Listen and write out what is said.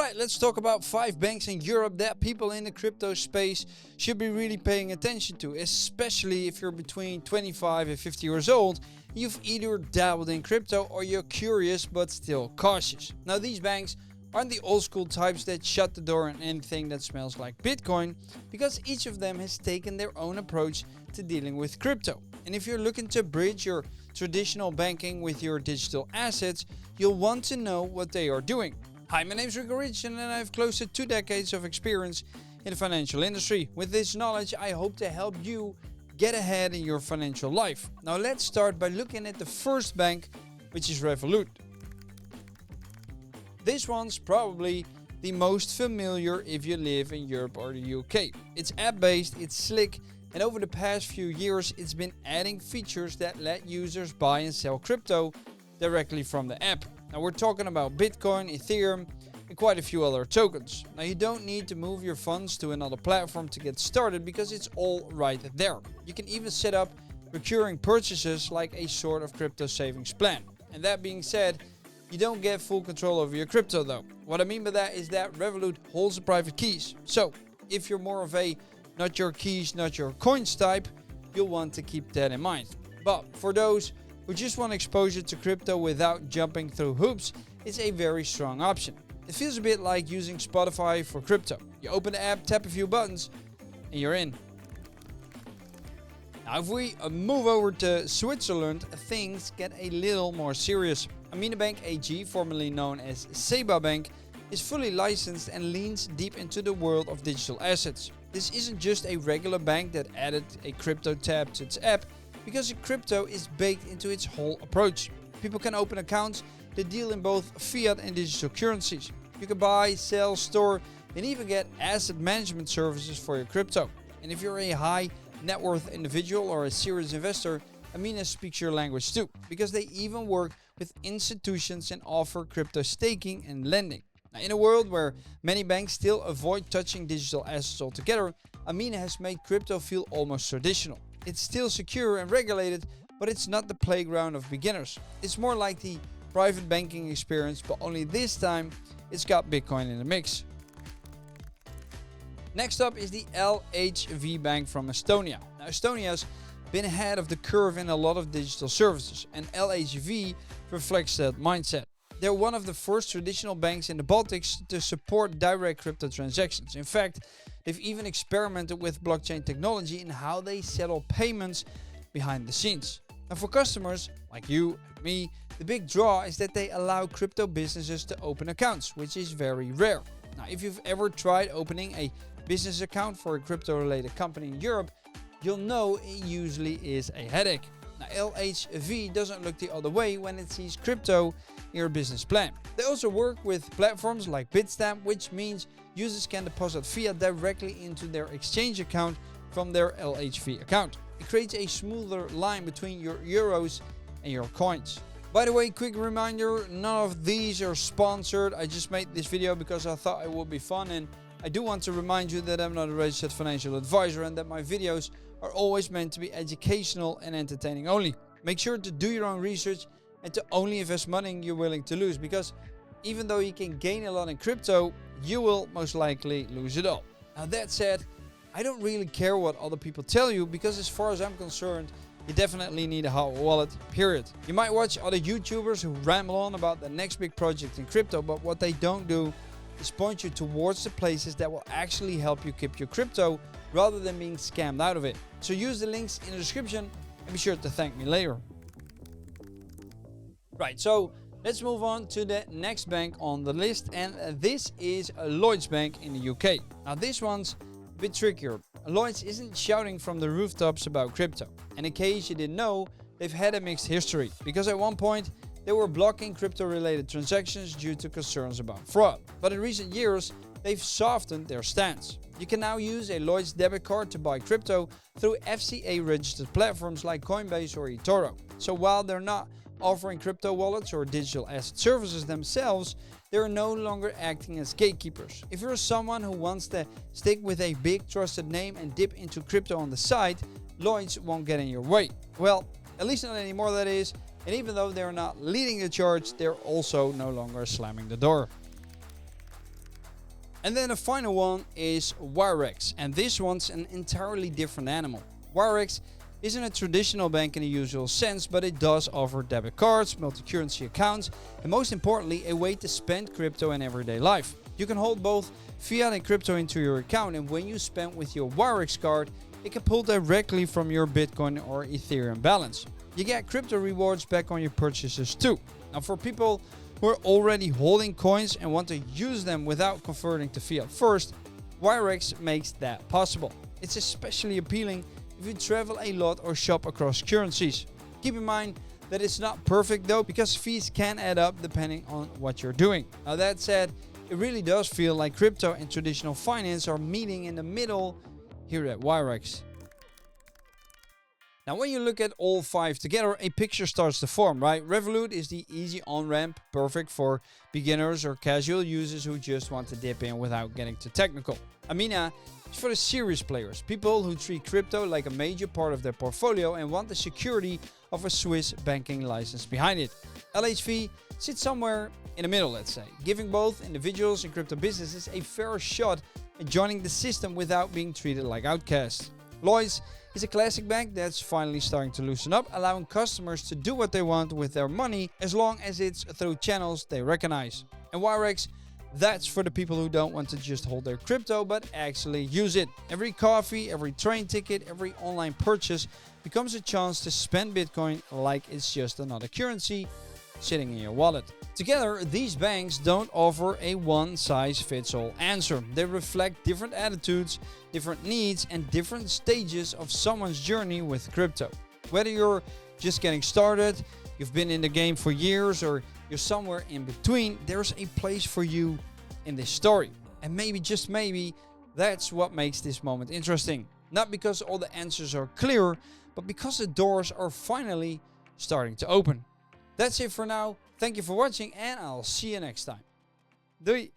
Alright, let's talk about 5 banks in Europe that people in the crypto space should be really paying attention to, especially if you're between 25 and 50 years old. You've either dabbled in crypto or you're curious but still cautious. Now, these banks aren't the old school types that shut the door on anything that smells like Bitcoin, because each of them has taken their own approach to dealing with crypto. And if you're looking to bridge your traditional banking with your digital assets, you'll want to know what they are doing. Hi, my name is Rico Rich and I have close to 2 decades of experience in the financial industry. With this knowledge, I hope to help you get ahead in your financial life. Now let's start by looking at the first bank, which is Revolut. This one's probably the most familiar if you live in Europe or the UK. It's app-based, it's slick, and over the past few years it's been adding features that let users buy and sell crypto directly from the app. Now we're talking about Bitcoin, Ethereum, and quite a few other tokens. Now you don't need to move your funds to another platform to get started because it's all right there. You can even set up recurring purchases like a sort of crypto savings plan. And that being said, you don't get full control over your crypto though. What I mean by that is that Revolut holds the private keys. So if you're more of a not your keys, not your coins type, you'll want to keep that in mind. But for those who just want exposure to crypto without jumping through hoops, it's a very strong option. It feels a bit like using Spotify for crypto. You open the app, tap a few buttons, and you're in. Now if we move over to Switzerland, things get a little more serious. Amina Bank AG, formerly known as Seba Bank, is fully licensed and leans deep into the world of digital assets. This isn't just a regular bank that added a crypto tab to its app, because crypto is baked into its whole approach. People can open accounts that deal in both fiat and digital currencies. You can buy, sell, store, and even get asset management services for your crypto. And if you're a high net worth individual or a serious investor, Amina speaks your language too, because they even work with institutions and offer crypto staking and lending. Now, in a world where many banks still avoid touching digital assets altogether, Amina has made crypto feel almost traditional. It's still secure and regulated, but it's not the playground of beginners. It's more like the private banking experience, but only this time it's got Bitcoin in the mix. Next up is the LHV Bank from Estonia. Now, Estonia's been ahead of the curve in a lot of digital services, and LHV reflects that mindset. They're one of the first traditional banks in the Baltics to support direct crypto transactions. In fact, they've even experimented with blockchain technology in how they settle payments behind the scenes. And for customers like you and me, the big draw is that they allow crypto businesses to open accounts, which is very rare. Now, if you've ever tried opening a business account for a crypto-related company in Europe, you'll know it usually is a headache. Now, LHV doesn't look the other way when it sees crypto in your business plan. They also work with platforms like Bitstamp, which means users can deposit fiat directly into their exchange account from their LHV account. It creates a smoother line between your euros and your coins. By the way, quick reminder, none of these are sponsored. I just made this video because I thought it would be fun, and I do want to remind you that I'm not a registered financial advisor and that my videos are always meant to be educational and entertaining only. Make sure to do your own research and to only invest money you're willing to lose, because even though you can gain a lot in crypto, you will most likely lose it all. Now that said, I don't really care what other people tell you, because as far as I'm concerned, you definitely need a hot wallet, period. You might watch other YouTubers who ramble on about the next big project in crypto, but what they don't do is point you towards the places that will actually help you keep your crypto rather than being scammed out of it. So use the links in the description and be sure to thank me later. Right, so let's move on to the next bank on the list, and this is Lloyds Bank in the UK. Now this one's a bit trickier. Lloyds isn't shouting from the rooftops about crypto. And in case you didn't know, they've had a mixed history, because at one point they were blocking crypto-related transactions due to concerns about fraud. But in recent years, they've softened their stance. You can now use a Lloyds debit card to buy crypto through FCA-registered platforms like Coinbase or eToro. So while they're not offering crypto wallets or digital asset services themselves, they're no longer acting as gatekeepers. If you're someone who wants to stick with a big trusted name and dip into crypto on the side, Lloyds won't get in your way. Well, at least not anymore, that is. And even though they're not leading the charge, they're also no longer slamming the door. And then the final one is Wirex, and this one's an entirely different animal. Wirex isn't a traditional bank in the usual sense, but it does offer debit cards, multi-currency accounts, and most importantly, a way to spend crypto in everyday life. You can hold both fiat and crypto into your account, and when you spend with your Wirex card, it can pull directly from your Bitcoin or Ethereum balance. You get crypto rewards back on your purchases too. Now, for people who are already holding coins and want to use them without converting to fiat first, Wirex makes that possible. It's especially appealing if you travel a lot or shop across currencies. Keep in mind that it's not perfect though, because fees can add up depending on what you're doing. Now that said, it really does feel like crypto and traditional finance are meeting in the middle here at Wirex. Now when you look at all five together, a picture starts to form, right? Revolut is the easy on-ramp, perfect for beginners or casual users who just want to dip in without getting too technical. Amina is for the serious players, people who treat crypto like a major part of their portfolio and want the security of a Swiss banking license behind it. LHV sits somewhere in the middle, let's say, giving both individuals and crypto businesses a fair shot at joining the system without being treated like outcasts. Lloyds is a classic bank that's finally starting to loosen up, allowing customers to do what they want with their money as long as it's through channels they recognize. And Wirex, that's for the people who don't want to just hold their crypto but actually use it. Every coffee, every train ticket, every online purchase becomes a chance to spend Bitcoin like it's just another currency sitting in your wallet. Together, these banks don't offer a one-size-fits-all answer. They reflect different attitudes, different needs, and different stages of someone's journey with crypto. Whether you're just getting started, you've been in the game for years, or you're somewhere in between, there's a place for you in this story. And maybe, just maybe, that's what makes this moment interesting. Not because all the answers are clear, but because the doors are finally starting to open. That's it for now. Thank you for watching and I'll see you next time. Doei!